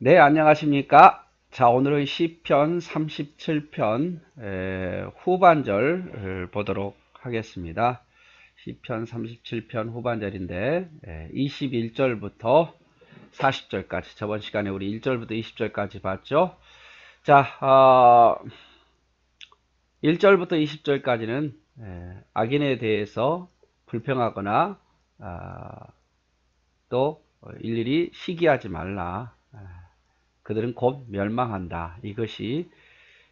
네, 안녕하십니까? 자, 오늘은 시편 37편 후반절 보도록 하겠습니다. 시편 37편 후반절인데 21절부터 40절까지, 저번 시간에 우리 1절부터 20절까지 봤죠? 자, 1절부터 20절까지는 악인에 대해서 불평하거나 또 일일이 시기하지 말라. 그들은 곧 멸망한다. 이것이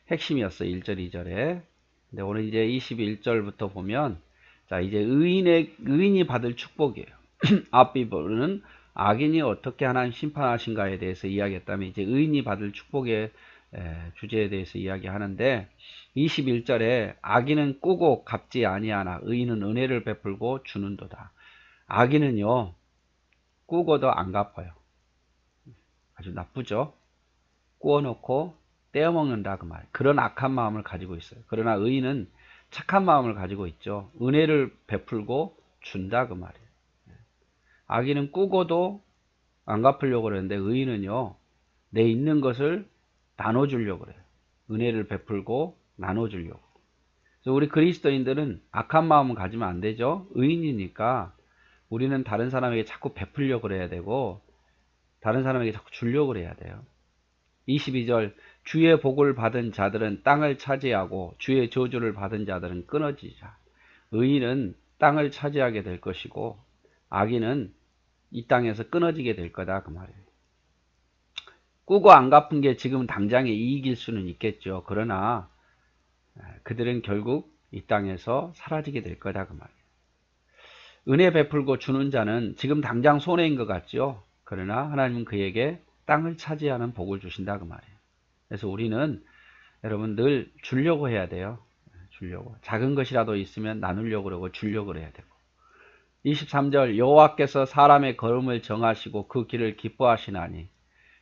핵심이었어요. 1절, 2절에. 근데 오늘 이제 21절부터 보면, 자, 이제 의인이 받을 축복이에요. 앞에 보는 악인이 어떻게 하나님 심판하신가에 대해서 이야기했다면, 이제 의인이 받을 축복의 주제에 대해서 이야기하는데, 21절에 악인은 꾸고 갚지 아니하나 의인은 은혜를 베풀고 주는도다. 악인은요, 꾸고도 안 갚아요. 아주 나쁘죠? 구워놓고 떼어먹는다 그 말. 그런 악한 마음을 가지고 있어요. 그러나 의인은 착한 마음을 가지고 있죠. 은혜를 베풀고 준다 그 말이에요. 악인은 꾸고도 안 갚으려고 그러는데 의인은요, 내 있는 것을 나눠주려고 그래요. 은혜를 베풀고 나눠주려고. 그래서 우리 그리스도인들은 악한 마음을 가지면 안 되죠. 의인이니까 우리는 다른 사람에게 자꾸 베풀려고 그래야 되고 다른 사람에게 자꾸 주려고 그래야 돼요. 22절 주의 복을 받은 자들은 땅을 차지하고 주의 저주를 받은 자들은 끊어지자. 의인은 땅을 차지하게 될 것이고 악인은 이 땅에서 끊어지게 될 거다 그 말이에요. 꾸고 안 갚은 게 지금 당장의 이익일 수는 있겠죠. 그러나 그들은 결국 이 땅에서 사라지게 될 거다 그 말이에요. 은혜 베풀고 주는 자는 지금 당장 손해인 것 같죠. 그러나 하나님은 그에게 땅을 차지하는 복을 주신다 그 말이에요. 그래서 우리는 여러분 늘 주려고 해야 돼요. 주려고. 작은 것이라도 있으면 나누려고 그러고 주려고 해야 되고. 23절 여호와께서 사람의 걸음을 정하시고 그 길을 기뻐하시나니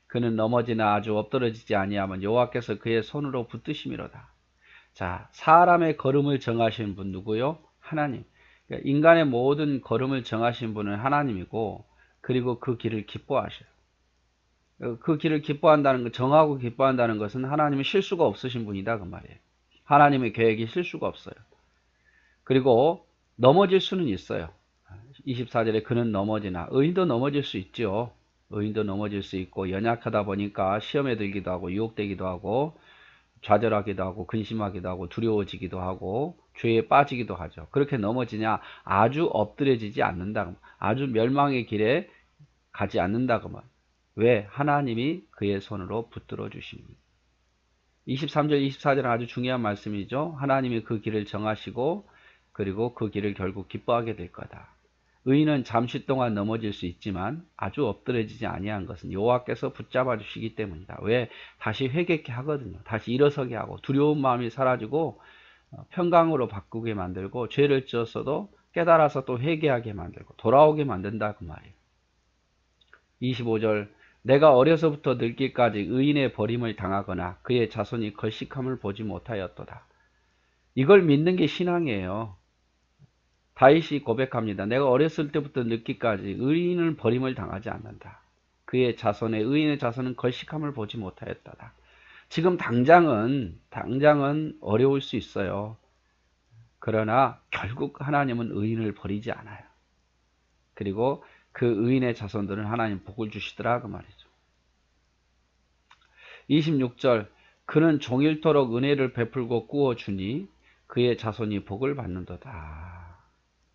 그는 넘어지나 아주 엎드러지지 아니하면 여호와께서 그의 손으로 붙드심이로다. 자, 사람의 걸음을 정하신 분 누구요? 하나님. 그러니까 인간의 모든 걸음을 정하신 분은 하나님이고 그리고 그 길을 기뻐하셔요. 그 길을 기뻐한다는 것, 정하고 기뻐한다는 것은 하나님은 실수가 없으신 분이다 그 말이에요. 하나님의 계획이 실수가 없어요. 그리고 넘어질 수는 있어요. 24절에 그는 넘어지나 의인도 넘어질 수 있죠. 의인도 넘어질 수 있고 연약하다 보니까 시험에 들기도 하고 유혹되기도 하고 좌절하기도 하고 근심하기도 하고 두려워지기도 하고 죄에 빠지기도 하죠. 그렇게 넘어지냐? 아주 엎드려지지 않는다. 아주 멸망의 길에 가지 않는다 그 말. 왜? 하나님이 그의 손으로 붙들어 주십니다. 23절, 24절은 아주 중요한 말씀이죠. 하나님이 그 길을 정하시고 그리고 그 길을 결국 기뻐하게 될 거다. 의인은 잠시 동안 넘어질 수 있지만 아주 엎드려지지 아니한 것은 여호와께서 붙잡아 주시기 때문이다. 왜? 다시 회개케 하거든요. 다시 일어서게 하고 두려운 마음이 사라지고 평강으로 바꾸게 만들고 죄를 지었어도 깨달아서 또 회개하게 만들고 돌아오게 만든다 그 말이에요. 25절 내가 어려서부터 늙기까지 의인의 버림을 당하거나 그의 자손이 걸식함을 보지 못하였도다. 이걸 믿는 게 신앙이에요. 다윗이 고백합니다. 내가 어렸을 때부터 늙기까지 의인은 버림을 당하지 않는다. 그의 자손의 의인의 자손은 걸식함을 보지 못하였다. 지금 당장은 어려울 수 있어요. 그러나 결국 하나님은 의인을 버리지 않아요. 그리고 그 의인의 자손들은 하나님 복을 주시더라 그 말이죠. 26절 그는 종일토록 은혜를 베풀고 꾸어주니 그의 자손이 복을 받는도다.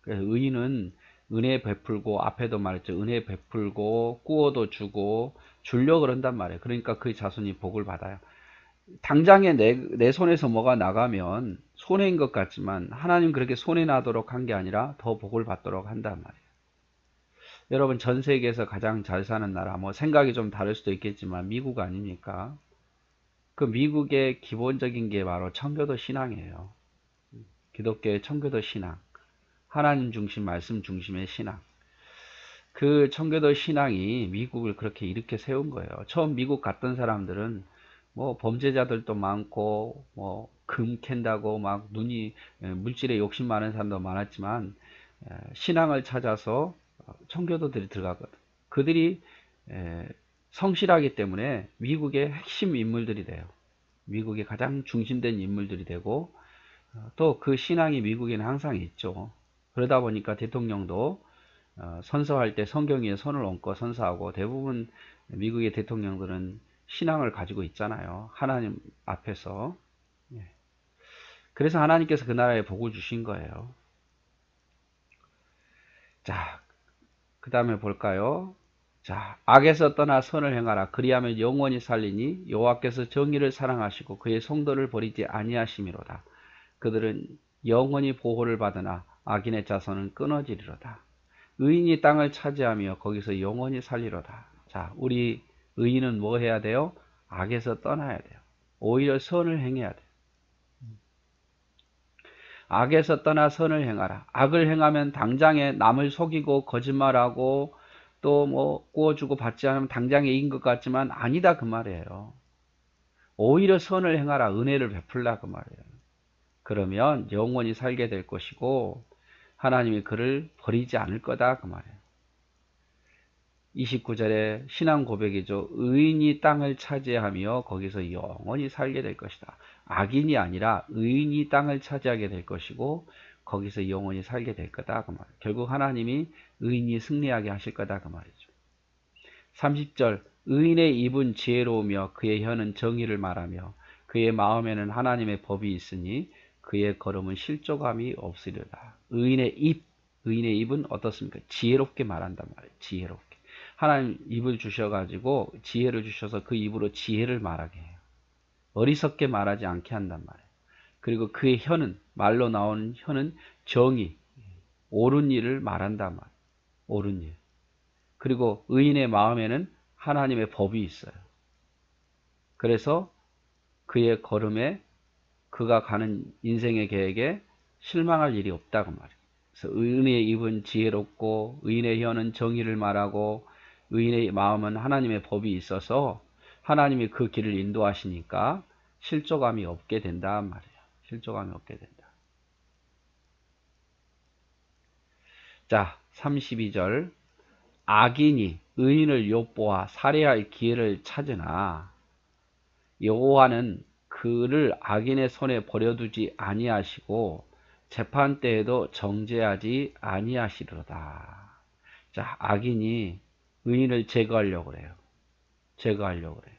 의인은 은혜 베풀고 앞에도 말했죠. 은혜 베풀고 꾸어도 주고 주려고 그런단 말이에요. 그러니까 그 자손이 복을 받아요. 당장에 내 손에서 뭐가 나가면 손해인 것 같지만 하나님 그렇게 손해 나도록 한 게 아니라 더 복을 받도록 한단 말이에요. 여러분 전 세계에서 가장 잘 사는 나라 뭐 생각이 좀 다를 수도 있겠지만 미국 아닙니까? 그 미국의 기본적인 게 바로 청교도 신앙이에요. 기독교의 청교도 신앙. 하나님 중심, 말씀 중심의 신앙. 그 청교도 신앙이 미국을 그렇게 일으켜 세운 거예요. 처음 미국 갔던 사람들은 뭐 범죄자들도 많고 뭐 금 캔다고 막 눈이 물질에 욕심 많은 사람도 많았지만 신앙을 찾아서 청교도들이 들어가거든. 그들이 성실하기 때문에 미국의 핵심 인물들이 돼요. 미국의 가장 중심된 인물들이 되고 또 그 신앙이 미국에는 항상 있죠. 그러다 보니까 대통령도 선서할 때 성경 위에 손을 얹고 선서하고 대부분 미국의 대통령들은 신앙을 가지고 있잖아요. 하나님 앞에서. 예. 그래서 하나님께서 그 나라에 복을 주신 거예요. 자, 그 다음에 볼까요? 자, 악에서 떠나 선을 행하라. 그리하면 영원히 살리니 여호와께서 정의를 사랑하시고 그의 성도를 버리지 아니하심이로다. 그들은 영원히 보호를 받으나 악인의 자손은 끊어지리로다. 의인이 땅을 차지하며 거기서 영원히 살리로다. 자, 우리 의인은 뭐 해야 돼요? 악에서 떠나야 돼요. 오히려 선을 행해야 돼요. 악에서 떠나 선을 행하라. 악을 행하면 당장에 남을 속이고 거짓말하고 또 뭐 구워주고 받지 않으면 당장에 이긴 것 같지만 아니다 그 말이에요. 오히려 선을 행하라. 은혜를 베풀라 그 말이에요. 그러면 영원히 살게 될 것이고 하나님이 그를 버리지 않을 거다 그 말이에요. 29절에 신앙 고백이죠. 의인이 땅을 차지하며 거기서 영원히 살게 될 것이다. 악인이 아니라 의인이 땅을 차지하게 될 것이고 거기서 영원히 살게 될 거다 그 말이에요. 결국 하나님이 의인이 승리하게 하실 거다 그 말이죠. 30절 의인의 입은 지혜로우며 그의 혀는 정의를 말하며 그의 마음에는 하나님의 법이 있으니 그의 걸음은 실족함이 없으리로다. 의인의 입은 어떻습니까? 지혜롭게 말한단 말이에요. 지혜롭게. 하나님 입을 주셔가지고 지혜를 주셔서 그 입으로 지혜를 말하게 해요. 어리석게 말하지 않게 한단 말이에요. 그리고 그의 혀는, 말로 나오는 혀는 정의, 옳은 일을 말한단 말이에요. 옳은 일. 그리고 의인의 마음에는 하나님의 법이 있어요. 그래서 그의 걸음에 그가 가는 인생의 계획에 실망할 일이 없다고 말이에요. 그래서 의인의 입은 지혜롭고 의인의 혀는 정의를 말하고 의인의 마음은 하나님의 법이 있어서 하나님이 그 길을 인도하시니까 실족함이 없게 된단 말이에요. 실족함이 없게 된다. 자, 32절 악인이 의인을 엿보아 살해할 기회를 찾으나 여호와는 그를 악인의 손에 버려두지 아니하시고 재판 때에도 정죄하지 아니하시리로다. 자, 악인이 의인을 제거하려고 그래요. 제거하려고 그래요.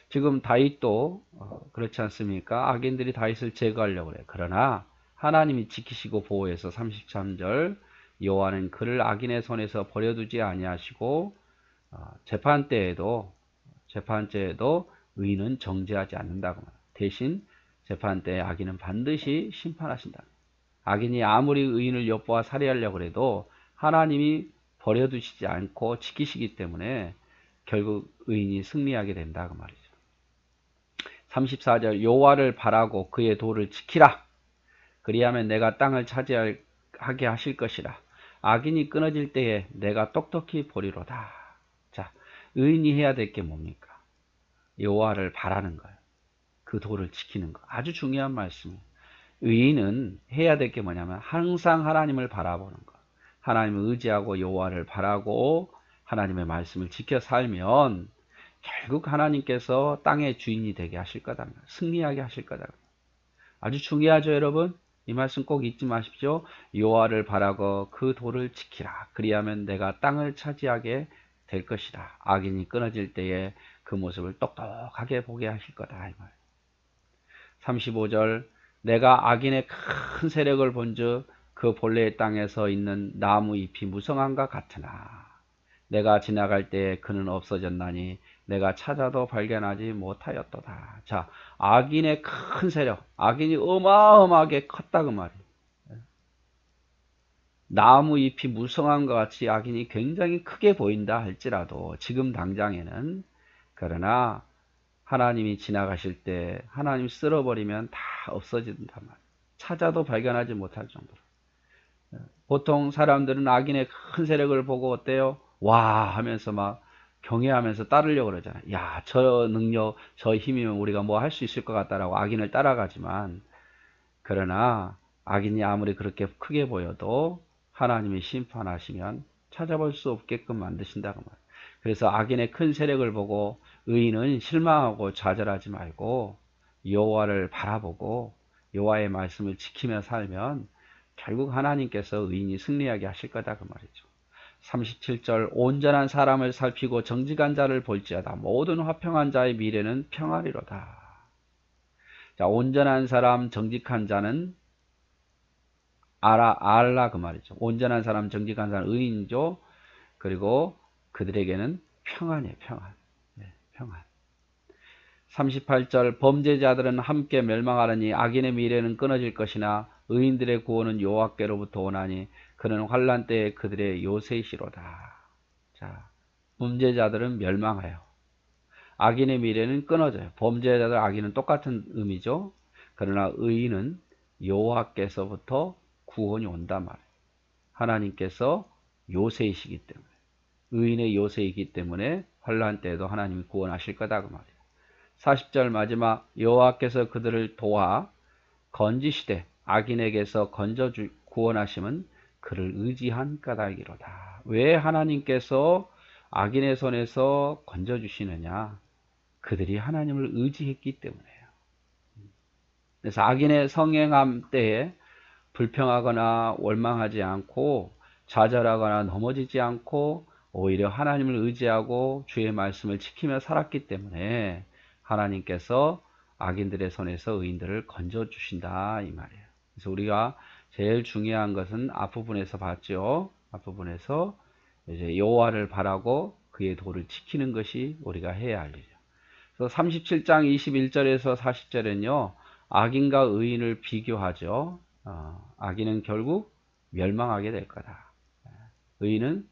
지금 다윗도 그렇지 않습니까? 악인들이 다윗을 제거하려고 그래요. 그러나 하나님이 지키시고 보호해서 33절 여호와는 그를 악인의 손에서 버려두지 아니하시고 재판 때에도 의인은 정죄하지 않는다고 말합니다. 대신 재판 때 악인은 반드시 심판하신다. 악인이 아무리 의인을 엿보아 살해하려고 해도 하나님이 버려두시지 않고 지키시기 때문에 결국 의인이 승리하게 된다고 말이죠. 34절 여호와를 바라고 그의 도를 지키라. 그리하면 내가 땅을 차지하게 하실 것이라. 악인이 끊어질 때에 내가 똑똑히 보리로다. 자, 의인이 해야 될 게 뭡니까? 여호와를 바라는 거예요. 그 도를 지키는 거. 아주 중요한 말씀이에요. 의인은 해야 될 게 뭐냐면 항상 하나님을 바라보는 거. 하나님을 의지하고 여호와를 바라고 하나님의 말씀을 지켜 살면 결국 하나님께서 땅의 주인이 되게 하실 거다. 승리하게 하실 거다. 아주 중요하죠, 여러분. 이 말씀 꼭 잊지 마십시오. 여호와를 바라고 그 도를 지키라. 그리하면 내가 땅을 차지하게 될 것이다. 악인이 끊어질 때에 그 모습을 똑똑하게 보게 하실 거다. 이 말. 35절 내가 악인의 큰 세력을 본즉 그 본래의 땅에서 있는 나무 잎이 무성함과 같으나 내가 지나갈 때에 그는 없어졌나니 내가 찾아도 발견하지 못하였도다. 자, 악인의 큰 세력, 악인이 어마어마하게 컸다 그 말이에요. 나무 잎이 무성한 것 같이 악인이 굉장히 크게 보인다 할지라도 지금 당장에는 그러나 하나님이 지나가실 때 하나님 쓸어버리면 다 없어진단 말이에요. 찾아도 발견하지 못할 정도로. 보통 사람들은 악인의 큰 세력을 보고 어때요? 와 하면서 막 경외하면서 따르려고 그러잖아요. 야, 저 능력, 저 힘이면 우리가 뭐 할 수 있을 것 같다라고 악인을 따라가지만 그러나 악인이 아무리 그렇게 크게 보여도 하나님이 심판하시면 찾아볼 수 없게끔 만드신다고 말이에요. 그래서 악인의 큰 세력을 보고 의인은 실망하고 좌절하지 말고 여호와를 바라보고 여호와의 말씀을 지키며 살면 결국 하나님께서 의인이 승리하게 하실 거다 그 말이죠. 37절 온전한 사람을 살피고 정직한 자를 볼지어다 모든 화평한 자의 미래는 평안이로다. 자, 온전한 사람 정직한 자는 알라 그 말이죠. 온전한 사람 정직한 자는 의인이죠. 그리고 그들에게는 평안이에요. 평안. 네, 평안. 38절 범죄자들은 함께 멸망하느니 악인의 미래는 끊어질 것이나 의인들의 구원은 여호와께로부터 오나니 그는 환난 때에 그들의 요새시로다. 자, 범죄자들은 멸망해요. 악인의 미래는 끊어져요. 범죄자들 악인은 똑같은 의미죠. 그러나 의인은 여호와께서부터 구원이 온단 말이에요. 하나님께서 요새이시기 때문에 의인의 요새이기 때문에 환난 때에도 하나님이 구원하실 거다 그 말이에요. 40절 마지막 여호와께서 그들을 도와 건지시되 악인에게서 구원하심은 그를 의지한 까닭이로다. 왜 하나님께서 악인의 손에서 건져주시느냐? 그들이 하나님을 의지했기 때문에요. 그래서 악인의 성행함 때에 불평하거나 원망하지 않고 좌절하거나 넘어지지 않고 오히려 하나님을 의지하고 주의 말씀을 지키며 살았기 때문에 하나님께서 악인들의 손에서 의인들을 건져주신다 이 말이에요. 그래서 우리가 제일 중요한 것은 앞부분에서 봤죠. 앞부분에서 이제 여호와를 바라고 그의 도를 지키는 것이 우리가 해야 할 일이죠. 그래서 37장 21절에서 40절은요. 악인과 의인을 비교하죠. 악인은 결국 멸망하게 될 거다. 의인은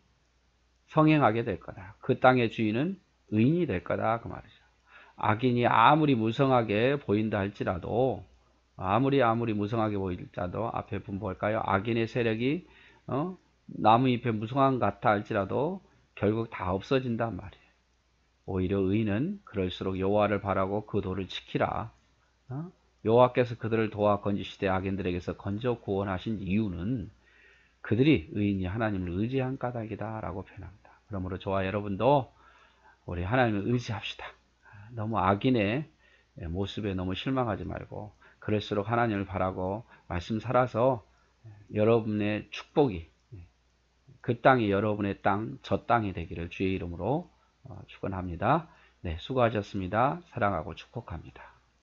성행하게 될 거다. 그 땅의 주인은 의인이 될 거다 그 말이죠. 악인이 아무리 무성하게 보인다 할지라도 아무리 무성하게 보일지라도 앞에 볼까요? 악인의 세력이 나무잎에 무성한 것 같아 할지라도 결국 다 없어진단 말이에요. 오히려 의인은 그럴수록 여호와를 바라고 그 도를 지키라. 여호와께서 그들을 도와 건지시되 악인들에게서 건져 구원하신 이유는 그들이 의인이 하나님을 의지한 까닭이다 라고 표현합니다. 그러므로 저와 여러분도 우리 하나님을 의지합시다. 너무 악인의 모습에 너무 실망하지 말고 그럴수록 하나님을 바라고 말씀 살아서 여러분의 축복이 그 땅이 여러분의 땅, 저 땅이 되기를 주의 이름으로 축원합니다. 네, 수고하셨습니다. 사랑하고 축복합니다.